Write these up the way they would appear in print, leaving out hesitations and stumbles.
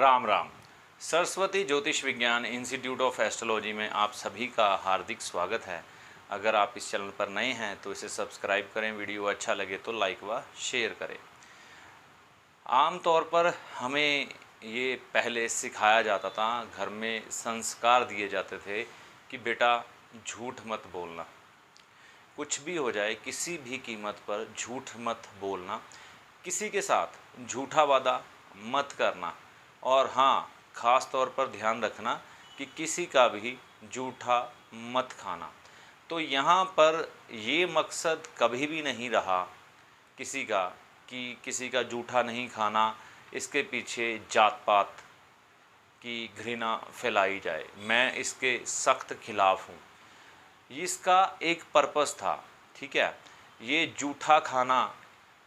राम राम। सरस्वती ज्योतिष विज्ञान institute of astrology में आप सभी का हार्दिक स्वागत है। अगर आप इस चैनल पर नए हैं तो इसे सब्सक्राइब करें, वीडियो अच्छा लगे तो लाइक व शेयर करें। आम तौर पर हमें ये पहले सिखाया जाता था, घर में संस्कार दिए जाते थे कि बेटा झूठ मत बोलना, कुछ भी हो जाए किसी भी कीमत पर झूठ मत बोलना, किसी के साथ झूठा वादा मत करना, और हाँ, ख़ास तौर पर ध्यान रखना कि किसी का भी झूठा मत खाना। तो यहाँ पर ये मकसद कभी भी नहीं रहा किसी का कि किसी का झूठा नहीं खाना, इसके पीछे जात पात की घृणा फैलाई जाए। मैं इसके सख्त खिलाफ़ हूँ। इसका एक पर्पस था, ठीक है। ये जूठा खाना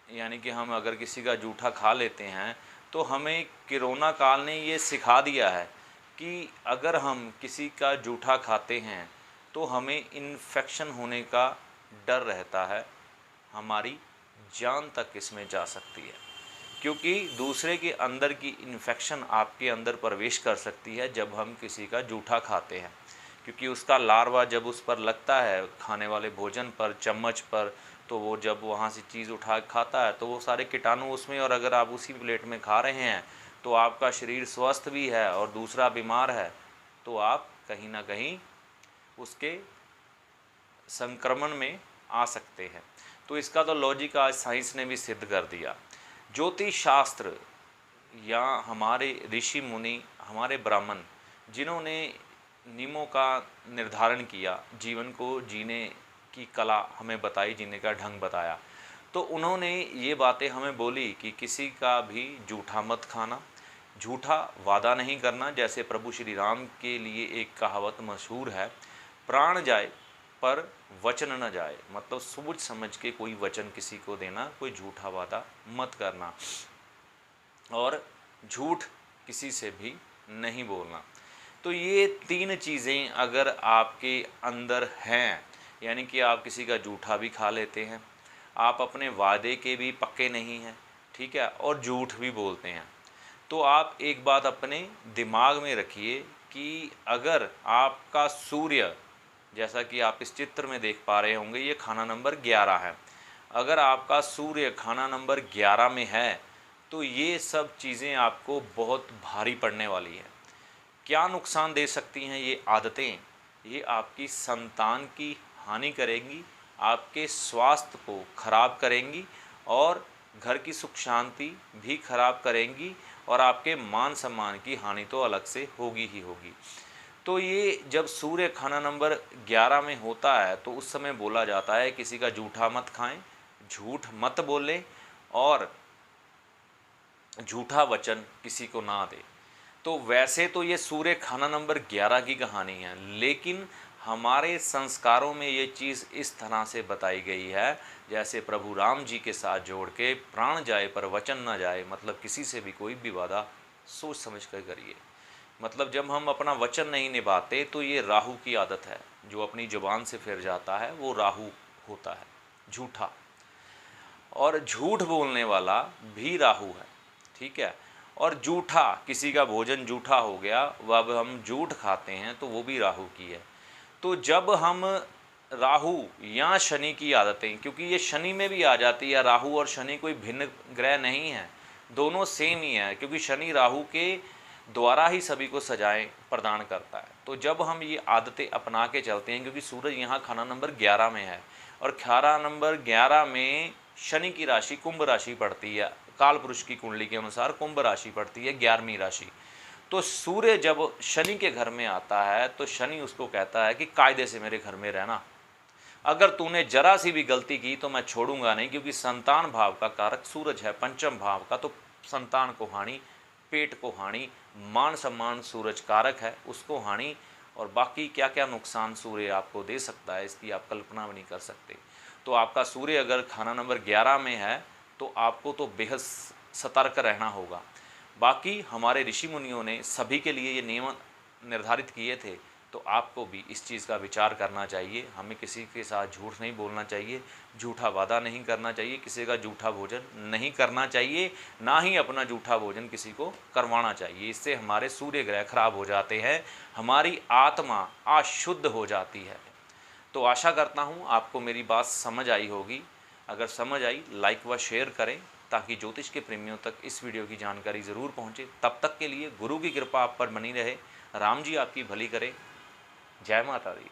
यानी कि हम अगर किसी का जूठा खा लेते हैं तो हमें कोरोना काल ने ये सिखा दिया है कि अगर हम किसी का जूठा खाते हैं तो हमें इन्फेक्शन होने का डर रहता है, हमारी जान तक इसमें जा सकती है, क्योंकि दूसरे के अंदर की इन्फेक्शन आपके अंदर प्रवेश कर सकती है जब हम किसी का जूठा खाते हैं। क्योंकि उसका लार्वा जब उस पर लगता है खाने वाले भोजन पर, चम्मच पर, तो वो जब वहाँ से चीज़ उठा खाता है तो वो सारे कीटाणु उसमें, और अगर आप उसी प्लेट में खा रहे हैं तो आपका शरीर स्वस्थ भी है और दूसरा बीमार है, तो आप कहीं ना कहीं उसके संक्रमण में आ सकते हैं। तो इसका तो लॉजिक आज साइंस ने भी सिद्ध कर दिया। ज्योतिष शास्त्र या हमारे ऋषि मुनि, हमारे ब्राह्मण, जिन्होंने नियमों का निर्धारण किया, जीवन को जीने की कला हमें बताई, जीने का ढंग बताया, तो उन्होंने ये बातें हमें बोली कि किसी का भी झूठा मत खाना, झूठा वादा नहीं करना। जैसे प्रभु श्री राम के लिए एक कहावत मशहूर है, प्राण जाए पर वचन न जाए, मतलब सोच समझ के कोई वचन किसी को देना, कोई झूठा वादा मत करना, और झूठ किसी से भी नहीं बोलना। तो ये तीन चीज़ें अगर आपके अंदर हैं, यानी कि आप किसी का जूठा भी खा लेते हैं, आप अपने वादे के भी पक्के नहीं हैं, ठीक है, और झूठ भी बोलते हैं, तो आप एक बात अपने दिमाग में रखिए कि अगर आपका सूर्य, जैसा कि आप इस चित्र में देख पा रहे होंगे, ये खाना नंबर 11 है। अगर आपका सूर्य खाना नंबर 11 में है तो ये सब चीज़ें आपको बहुत भारी पड़ने वाली है। क्या नुकसान दे सकती हैं ये आदतें? ये आपकी संतान की हानि करेंगी, आपके स्वास्थ्य को खराब करेंगी, और घर की सुख शांति भी खराब करेंगी, और आपके मान सम्मान की हानि तो अलग से होगी ही होगी। तो ये जब सूर्य खाना नंबर 11 में होता है तो उस समय बोला जाता है किसी का जूठा मत खाएं, झूठ मत बोलें, और झूठा वचन किसी को ना दे। तो वैसे तो ये सूर्य खाना नंबर 11 की कहानी है, लेकिन हमारे संस्कारों में ये चीज़ इस तरह से बताई गई है, जैसे प्रभु राम जी के साथ जोड़ के, प्राण जाए पर वचन ना जाए, मतलब किसी से भी कोई भी वादा सोच समझ कर करिए। मतलब जब हम अपना वचन नहीं निभाते तो ये राहु की आदत है, जो अपनी जुबान से फिर जाता है वो राहु होता है, झूठा। और झूठ बोलने वाला भी राहु है, ठीक है। और जूठा, किसी का भोजन जूठा हो गया, वह अब हम जूठ खाते हैं तो वो भी राहु की है। तो जब हम राहु या शनि की आदतें, क्योंकि ये शनि में भी आ जाती है, राहु और शनि कोई भिन्न ग्रह नहीं है, दोनों सेम ही है, क्योंकि शनि राहु के द्वारा ही सभी को सजाएं प्रदान करता है। तो जब हम ये आदतें अपना के चलते हैं, क्योंकि सूरज यहाँ खाना नंबर 11 में है, और खाना नंबर 11 में शनि की राशि कुंभ राशि पड़ती है, काल पुरुष की कुंडली के अनुसार कुंभ राशि पड़ती है, 11वीं राशि। तो सूर्य जब शनि के घर में आता है तो शनि उसको कहता है कि कायदे से मेरे घर में रहना, अगर तूने जरा सी भी गलती की तो मैं छोड़ूंगा नहीं, क्योंकि संतान भाव का कारक सूरज है, पंचम भाव का, तो संतान को हानि, पेट को हानि, मान सम्मान सूरज कारक है, उसको हानि, और बाकी क्या क्या नुकसान सूर्य आपको दे सकता है इसकी आप कल्पना भी नहीं कर सकते। तो आपका सूर्य अगर खाना नंबर 11 में है तो आपको तो बेहद सतर्क रहना होगा। बाकी हमारे ऋषि मुनियों ने सभी के लिए ये नियम निर्धारित किए थे तो आपको भी इस चीज़ का विचार करना चाहिए। हमें किसी के साथ झूठ नहीं बोलना चाहिए, झूठा वादा नहीं करना चाहिए, किसी का झूठा भोजन नहीं करना चाहिए, ना ही अपना झूठा भोजन किसी को करवाना चाहिए। इससे हमारे सूर्य ग्रह खराब हो जाते हैं, हमारी आत्मा अशुद्ध हो जाती है। तो आशा करता हूँ आपको मेरी बात समझ आई होगी। अगर समझ आई लाइक व शेयर करें ताकि ज्योतिष के प्रेमियों तक इस वीडियो की जानकारी ज़रूर पहुँचे। तब तक के लिए गुरु की कृपा आप पर बनी रहे। राम जी आपकी भली करे। जय माता दी।